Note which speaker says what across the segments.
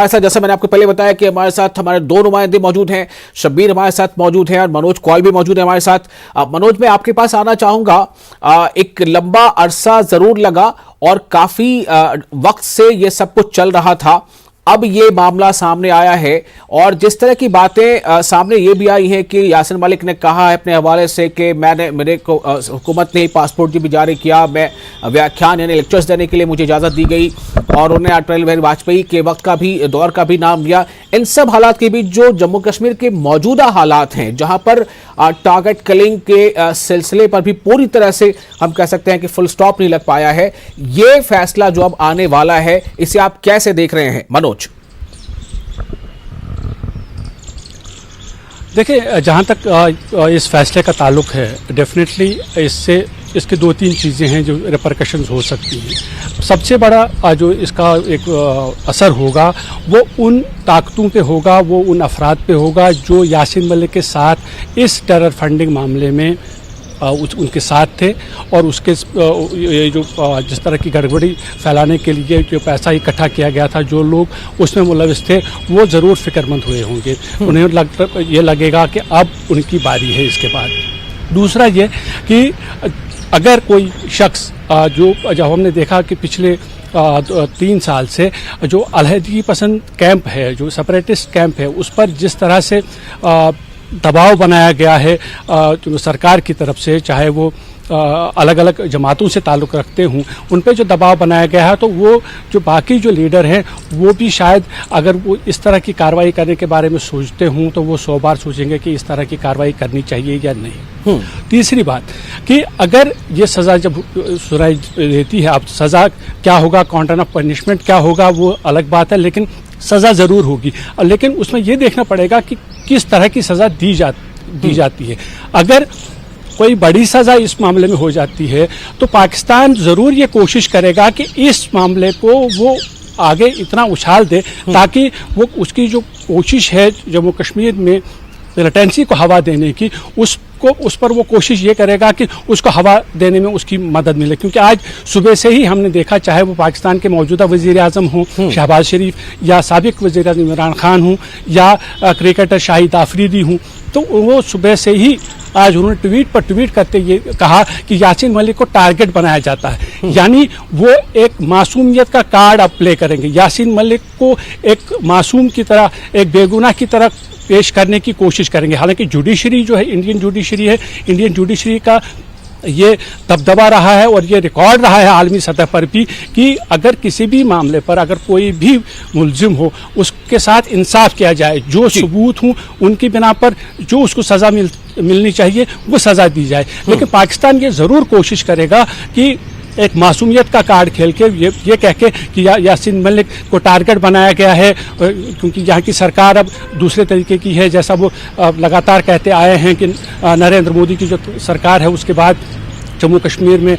Speaker 1: हमारे साथ, जैसा मैंने आपको पहले बताया कि हमारे साथ हमारे दो नुमाइंदे मौजूद हैं। शब्बीर हमारे साथ मौजूद हैं और मनोज कौल भी मौजूद है हमारे साथ। मनोज, मैं आपके पास आना चाहूंगा। एक लंबा अरसा जरूर लगा और काफी वक्त से ये सब कुछ चल रहा था। अब ये मामला सामने आया है और जिस तरह की बातें सामने ये भी आई हैं कि यासिन मलिक ने कहा है अपने हवाले से कि मेरे को हुकूमत ने पासपोर्ट भी जारी किया, मैं व्याख्यान यानी लेक्चर्स देने के लिए मुझे इजाज़त दी गई और उन्हें अटल बिहारी वाजपेयी के वक्त का भी दौर का भी नाम लिया। इन सब हालात के बीच जो जम्मू कश्मीर के मौजूदा हालात हैं, जहां पर टारगेट किलिंग के सिलसिले पर भी पूरी तरह से हम कह सकते हैं कि फुल स्टॉप नहीं लग पाया है, ये फैसला जो अब आने वाला है, इसे आप कैसे देख रहे हैं मनोज?
Speaker 2: देखिए, जहाँ तक इस फैसले का ताल्लुक है, डेफिनेटली इसके दो तीन चीज़ें हैं जो रिपरकशंस हो सकती हैं। सबसे बड़ा जो इसका एक असर होगा वो उन ताकतों पे होगा, वो उन अफराद पे होगा जो यासिन मलिक के साथ इस टेरर फंडिंग मामले में उनके साथ थे और उसके ये जो जिस तरह की गड़बड़ी फैलाने के लिए जो पैसा इकट्ठा किया गया था, जो लोग उसमें मुलविस थे वो ज़रूर फिक्रमंद हुए होंगे। उन्हें ये लगेगा कि अब उनकी बारी है इसके बाद। दूसरा ये कि अगर कोई शख्स जब हमने देखा कि पिछले 3 साल से जो अलहदगी पसंद कैंप है, जो सेपरेटिस्ट कैंप है, उस पर जिस तरह से दबाव बनाया गया है जो सरकार की तरफ से, चाहे वो अलग अलग जमातों से ताल्लुक़ रखते हों, उन पे जो दबाव बनाया गया है, तो वो जो बाकी जो लीडर हैं वो भी शायद अगर वो इस तरह की कार्रवाई करने के बारे में सोचते हों तो वो 100 बार सोचेंगे कि इस तरह की कार्रवाई करनी चाहिए या नहीं। तीसरी बात कि अगर ये सज़ा जब सुनाई देती है, अब सज़ा क्या होगा, क्वांटम ऑफ पनिशमेंट क्या होगा, वो अलग बात है, लेकिन सज़ा ज़रूर होगी। लेकिन उसमें ये देखना पड़ेगा कि किस तरह की सज़ा दी जाती है। अगर कोई बड़ी सज़ा इस मामले में हो जाती है तो पाकिस्तान ज़रूर ये कोशिश करेगा कि इस मामले को वो आगे इतना उछाल दे ताकि वो उसकी जो कोशिश है जम्मू कश्मीर में मिलिटेंसी को हवा देने की, उस पर वो कोशिश ये करेगा कि उसको हवा देने में उसकी मदद मिले। क्योंकि आज सुबह से ही हमने देखा, चाहे वो पाकिस्तान के मौजूदा वज़ीर आज़म हों शहबाज शरीफ या साबिक वज़ीर आज़म इमरान खान हों या क्रिकेटर शाहिद आफरीदी हों, तो वो सुबह से ही आज उन्होंने ट्वीट करते ये कहा कि यासिन मलिक को टारगेट बनाया जाता है। यानी वो एक मासूमियत का कार्ड अब प्ले करेंगे, यासिन मलिक को एक मासूम की तरह, एक बेगुनाह की तरह पेश करने की कोशिश करेंगे। हालांकि जुडिशरी जो है, इंडियन जुडिशरी का ये दबदबा रहा है और ये रिकॉर्ड रहा है आलमी सतह पर भी कि अगर किसी भी मामले पर अगर कोई भी मुलजिम हो उसके साथ इंसाफ किया जाए, जो सबूत हों उनकी बिना पर जो उसको सज़ा मिलनी चाहिए वो सज़ा दी जाए। लेकिन पाकिस्तान ये ज़रूर कोशिश करेगा कि एक मासूमियत का कार्ड खेल के ये कह के कि यासिन मलिक को टारगेट बनाया गया है, क्योंकि यहाँ की सरकार अब दूसरे तरीके की है, जैसा वो लगातार कहते आए हैं कि नरेंद्र मोदी की जो सरकार है उसके बाद जम्मू कश्मीर में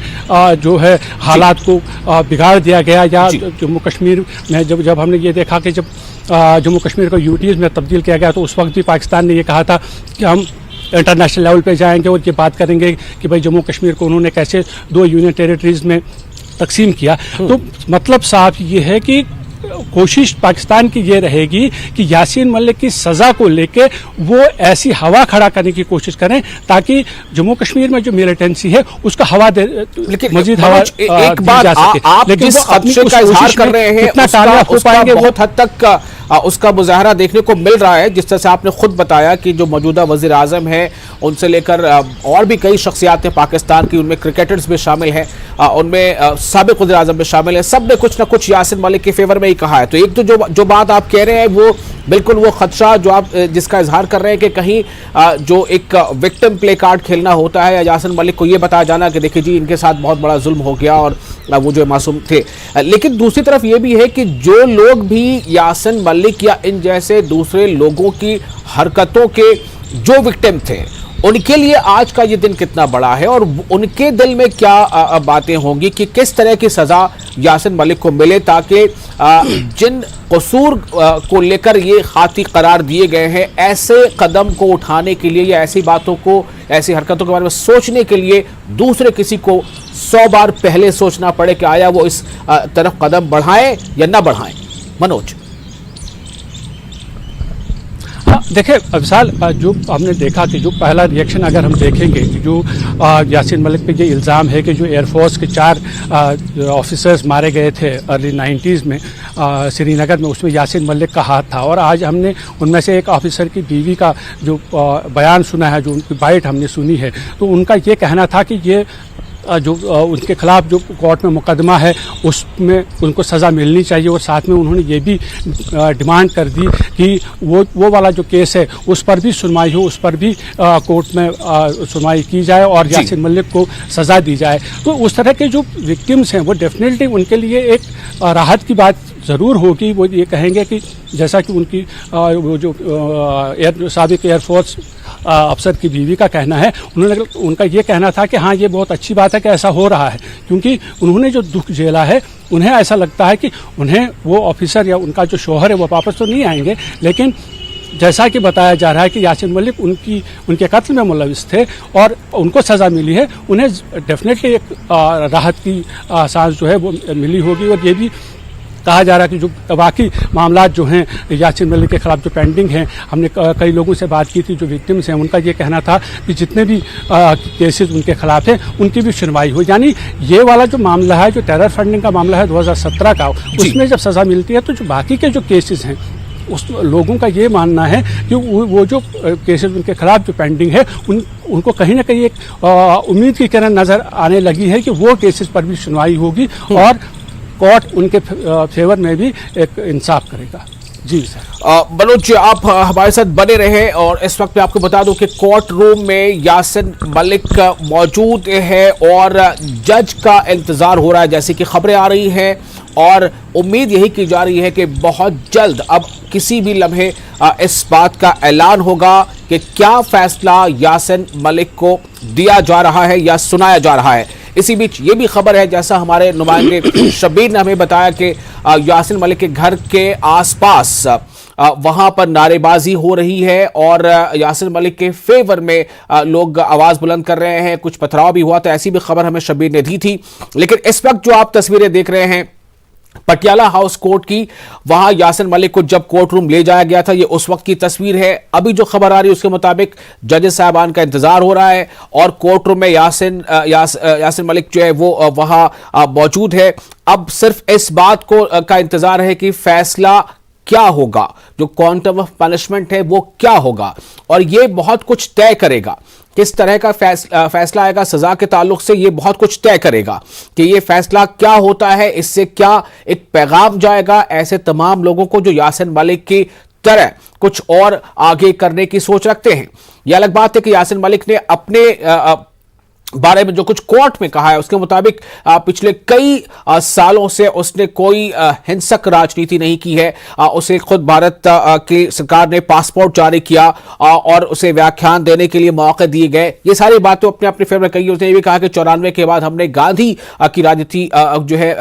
Speaker 2: जो है हालात को बिगाड़ दिया गया, या जम्मू कश्मीर में जब हमने ये देखा कि जब जम्मू कश्मीर को यूटीज़ में तब्दील किया गया तो उस वक्त भी पाकिस्तान ने ये कहा था कि हम इंटरनेशनल लेवल पे जाएंगे और ये बात करेंगे कि भाई जम्मू कश्मीर को उन्होंने कैसे 2 यूनियन टेरिटरीज में तकसीम किया। तो मतलब साफ ये है कि कोशिश पाकिस्तान की ये रहेगी कि यासिन मलिक की सज़ा को लेके वो ऐसी हवा खड़ा करने की कोशिश करें ताकि जम्मू कश्मीर में जो मिलिटेंसी है उसका हवा दे, मजीद हवा
Speaker 1: एक बात आप किस खदशे का इजहार कर रहे हैं, कितना कामयाब हो पाएंगे, बहुत हद तक उसका मुजाहरा देखने को मिल रहा है। जिस तरह से आपने खुद बताया कि जो मौजूदा वज़ीर आज़म है उनसे लेकर और भी कई शख्सियात हैं पाकिस्तान की, उनमें क्रिकेटर्स भी शामिल हैं, उनमें साबिक वज़ीर आज़म भी शामिल है, सब ने कुछ ना कुछ यासिन मलिक के फेवर में ही कहा है। तो एक तो जो बात आप कह रहे हैं वो बिल्कुल वो खदशा जो आप जिसका इजहार कर रहे हैं कि कहीं जो एक विक्टिम प्ले कार्ड खेलना होता है या यासिन मलिक को ये बताया जाना कि देखिए जी इनके साथ बहुत बड़ा जुल्म हो गया और वो जो मासूम थे। लेकिन दूसरी तरफ ये भी है कि जो लोग भी यासिन मलिक या इन जैसे दूसरे लोगों की हरकतों के जो विक्टिम थे उनके लिए आज का ये दिन कितना बड़ा है और उनके दिल में क्या बातें होंगी कि किस तरह की सज़ा यासिन मलिक को मिले ताकि जिन कसूर को लेकर ये खाती करार दिए गए हैं ऐसे कदम को उठाने के लिए या ऐसी बातों को, ऐसी हरकतों के बारे में सोचने के लिए दूसरे किसी को 100 बार पहले सोचना पड़े कि आया वो इस तरफ कदम बढ़ाएं या ना बढ़ाएं। मनोज,
Speaker 2: देखिए विशाल, जो हमने देखा कि जो पहला रिएक्शन अगर हम देखेंगे कि जो यासीन मलिक पे ये इल्ज़ाम है कि जो एयरफोर्स के 4 ऑफिसर्स मारे गए थे अर्ली 90s में श्रीनगर में, उसमें यासीन मलिक का हाथ था। और आज हमने उनमें से एक ऑफिसर की बीवी का जो बयान सुना है, जो उनकी बाइट हमने सुनी है, तो उनका ये कहना था कि ये जो उनके खिलाफ जो कोर्ट में मुकदमा है उसमें उनको सज़ा मिलनी चाहिए। और साथ में उन्होंने ये भी डिमांड कर दी कि वो वाला जो केस है उस पर भी सुनवाई हो, उस पर भी कोर्ट में सुनवाई की जाए और यासीन मलिक को सज़ा दी जाए। तो उस तरह के जो विक्टिम्स हैं वो डेफिनेटली उनके लिए एक राहत की बात ज़रूर होगी। वो ये कहेंगे कि जैसा कि उनकी वो जो साबिक एयरफोर्स अफसर की बीवी का कहना है, उनका ये कहना था कि हाँ, ये बहुत अच्छी बात है कि ऐसा हो रहा है, क्योंकि उन्होंने जो दुख झेला है उन्हें ऐसा लगता है कि उन्हें वो ऑफिसर या उनका जो शौहर है वो वापस तो नहीं आएंगे, लेकिन जैसा कि बताया जा रहा है कि यासीन मलिक उनके कत्ल में मुलविस थे और उनको सज़ा मिली है, उन्हें डेफिनेटली एक राहत की सांस जो है वो मिली होगी। और ये भी कहा जा रहा है कि जो बाकी मामला जो हैं यासीन मलिक के खिलाफ जो पेंडिंग हैं, हमने कई लोगों से बात की थी जो विक्टिम्स हैं, उनका ये कहना था कि जितने भी केसेस उनके खिलाफ हैं उनकी भी सुनवाई हो। यानी ये वाला जो मामला है, जो टेरर फंडिंग का मामला है 2017 का, उसमें जब सज़ा मिलती है तो जो बाकी के जो केसेस हैं उस लोगों का ये मानना है कि वो जो केसेस उनके खिलाफ जो पेंडिंग है उनको कहीं ना कहीं एक उम्मीद की किरण नज़र आने लगी है कि वो केसेस पर भी सुनवाई होगी और कोर्ट उनके फेवर में भी एक इंसाफ करेगा। जी सर।
Speaker 1: मनोज, आप हमारे साथ बने रहे और इस वक्त मैं आपको बता दूं कि कोर्ट रूम में यासीन मलिक मौजूद है और जज का इंतजार हो रहा है, जैसे कि खबरें आ रही हैं और उम्मीद यही की जा रही है कि बहुत जल्द अब किसी भी लम्हे इस बात का ऐलान होगा कि क्या फैसला यासीन मलिक को दिया जा रहा है या सुनाया जा रहा है। इसी बीच ये भी खबर है, जैसा हमारे नुमाइंदे शब्बीर ने हमें बताया कि यासीन मलिक के घर के आसपास वहां पर नारेबाजी हो रही है और यासीन मलिक के फेवर में लोग आवाज बुलंद कर रहे हैं, कुछ पथराव भी हुआ था, ऐसी भी खबर हमें शब्बीर ने दी थी। लेकिन इस वक्त जो आप तस्वीरें देख रहे हैं पटियाला हाउस कोर्ट की, वहां यासीन मलिक को जब कोर्ट रूम ले जाया गया था, ये उस वक्त की तस्वीर है। अभी जो खबर आ रही है उसके मुताबिक जजेस साहबान का इंतजार हो रहा है और कोर्ट रूम में यासीन मलिक जो है वो वहां मौजूद है। अब सिर्फ इस बात को का इंतजार है कि फैसला क्या होगा, जो क्वांटम ऑफ पनिशमेंट है वो क्या होगा, और ये बहुत कुछ तय करेगा। किस तरह का फैसला आएगा सजा के ताल्लुक से, ये बहुत कुछ तय करेगा कि ये फैसला क्या होता है, इससे क्या एक पैगाम जाएगा ऐसे तमाम लोगों को जो यासीन मलिक की तरह कुछ और आगे करने की सोच रखते हैं। यह अलग बात है कि यासीन मलिक ने अपने बारे में जो कुछ कोर्ट में कहा है उसके मुताबिक पिछले कई सालों से उसने कोई हिंसक राजनीति नहीं की है। उसे खुद भारत की सरकार ने पासपोर्ट जारी किया और उसे व्याख्यान देने के लिए मौके दिए गए। ये सारी बातें अपने अपने फेवर में कही। उसने ये भी कहा कि 94 के बाद हमने गांधी की राजनीति जो है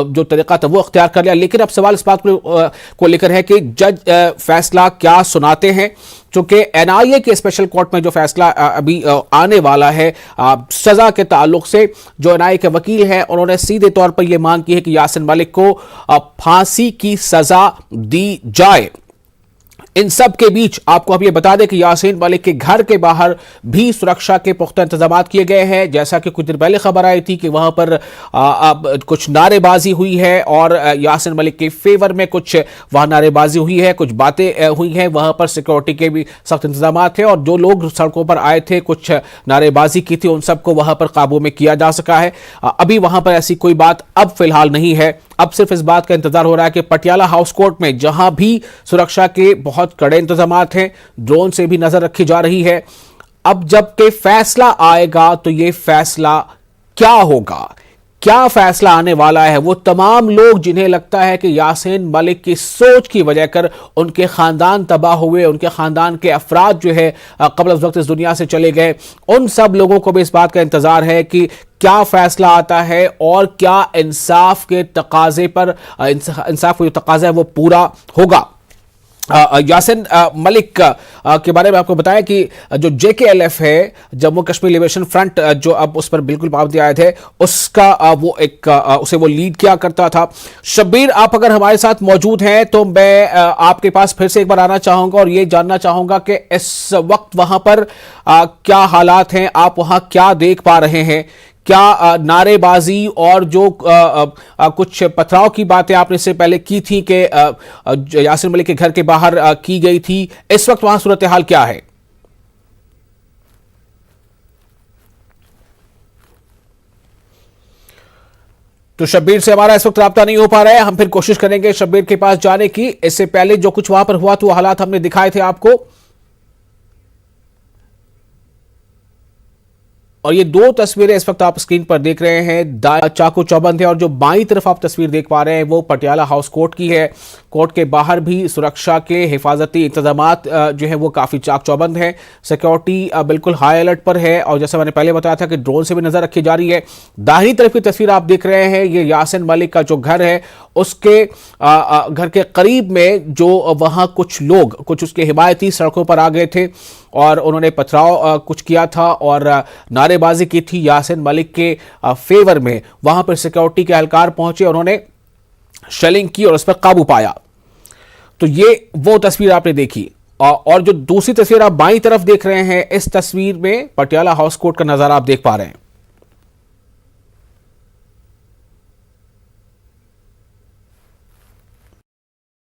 Speaker 1: जो तरीका था वो अख्तियार कर लिया। लेकिन अब सवाल इस बात को लेकर है कि जज फैसला क्या सुनाते हैं, चूंकि एनआईए के स्पेशल कोर्ट में जो फैसला अभी आने वाला है सजा के ताल्लुक से, जो एनआईए के वकील हैं उन्होंने सीधे तौर पर यह मांग की है कि यासीन मलिक को फांसी की सजा दी जाए। इन सब के बीच आपको अब ये बता दें कि यासीन मलिक के घर के बाहर भी सुरक्षा के पुख्ता इंतजाम किए गए हैं। जैसा कि कुछ देर पहले खबर आई थी कि वहां पर कुछ नारेबाजी हुई है और यासीन मलिक के फेवर में कुछ वहां नारेबाजी हुई है, कुछ बातें हुई हैं। वहां पर सिक्योरिटी के भी सख्त इंतजाम थे और जो लोग सड़कों पर आए थे, कुछ नारेबाजी की थी, उन सबको वहां पर काबू में किया जा सका है। अभी वहां पर ऐसी कोई बात अब फिलहाल नहीं है। अब सिर्फ इस बात का इंतजार हो रहा है कि पटियाला हाउस कोर्ट में जहां भी सुरक्षा के बहुत कड़े इंतजाम हैं, ड्रोन से भी नजर रखी जा रही है, अब जब के फैसला आएगा तो ये फैसला क्या होगा, क्या फैसला आने वाला है। वो तमाम लोग जिन्हें लगता है कि यासीन मलिक की सोच की वजह कर उनके खानदान तबाह हुए, उनके खानदान के अफराद जो है कब्ल अज़ वक्त इस दुनिया से चले गए, उन सब लोगों को भी इस बात का इंतजार है कि क्या फैसला आता है और क्या इंसाफ के तकाजे पर इंसाफ का जो तकाजा है वो पूरा होगा। यासिन मलिक के बारे में आपको बताया कि जो JKLF है, जम्मू कश्मीर लिबरेशन फ्रंट, जो अब उस पर बिल्कुल पाबंदी आए थे, उसका वो एक उसे वो लीड किया करता था। शब्बीर, आप अगर हमारे साथ मौजूद हैं तो मैं आपके पास फिर से एक बार आना चाहूंगा और ये जानना चाहूंगा कि इस वक्त वहां पर क्या हालात हैं, आप वहां क्या देख पा रहे हैं? क्या नारेबाजी और जो कुछ पथराव की बातें आपने इससे पहले की थी कि यासिर मलिक के घर के बाहर की गई थी, इस वक्त वहां सूरत हाल क्या है? तो शब्बीर से हमारा इस वक्त राब्ता नहीं हो पा रहा है। हम फिर कोशिश करेंगे शब्बीर के पास जाने की। इससे पहले जो कुछ वहां पर हुआ तो हालात हमने दिखाए थे आपको, और ये दो तस्वीरें इस वक्त आप स्क्रीन पर देख रहे हैं, दाएं चाकू चौबंद है और जो बाईं तरफ आप तस्वीर देख पा रहे हैं वो पटियाला हाउस कोर्ट की है। कोर्ट के बाहर भी सुरक्षा के हिफाजती इंतजामात जो है वो काफ़ी चाक चौबंद है। सिक्योरिटी बिल्कुल हाई अलर्ट पर है और जैसा मैंने पहले बताया था कि ड्रोन से भी नज़र रखी जा रही है। दाहिनी तरफ की तस्वीर आप देख रहे हैं, ये यासिर मलिक का जो घर है, उसके घर के करीब में जो वहाँ कुछ लोग, कुछ उसके हिमायती सड़कों पर आ गए थे और उन्होंने पथराव कुछ किया था और नारेबाजी की थी यासिर मलिक के फेवर में। वहां पर सिक्योरिटी के एहलकार पहुंचे, उन्होंने शेलिंग की और उस पर काबू पाया। तो ये वो तस्वीर आपने देखी, और जो दूसरी तस्वीर आप बाईं तरफ देख रहे हैं, इस तस्वीर में पटियाला हाउस कोर्ट का नजारा आप देख पा रहे हैं।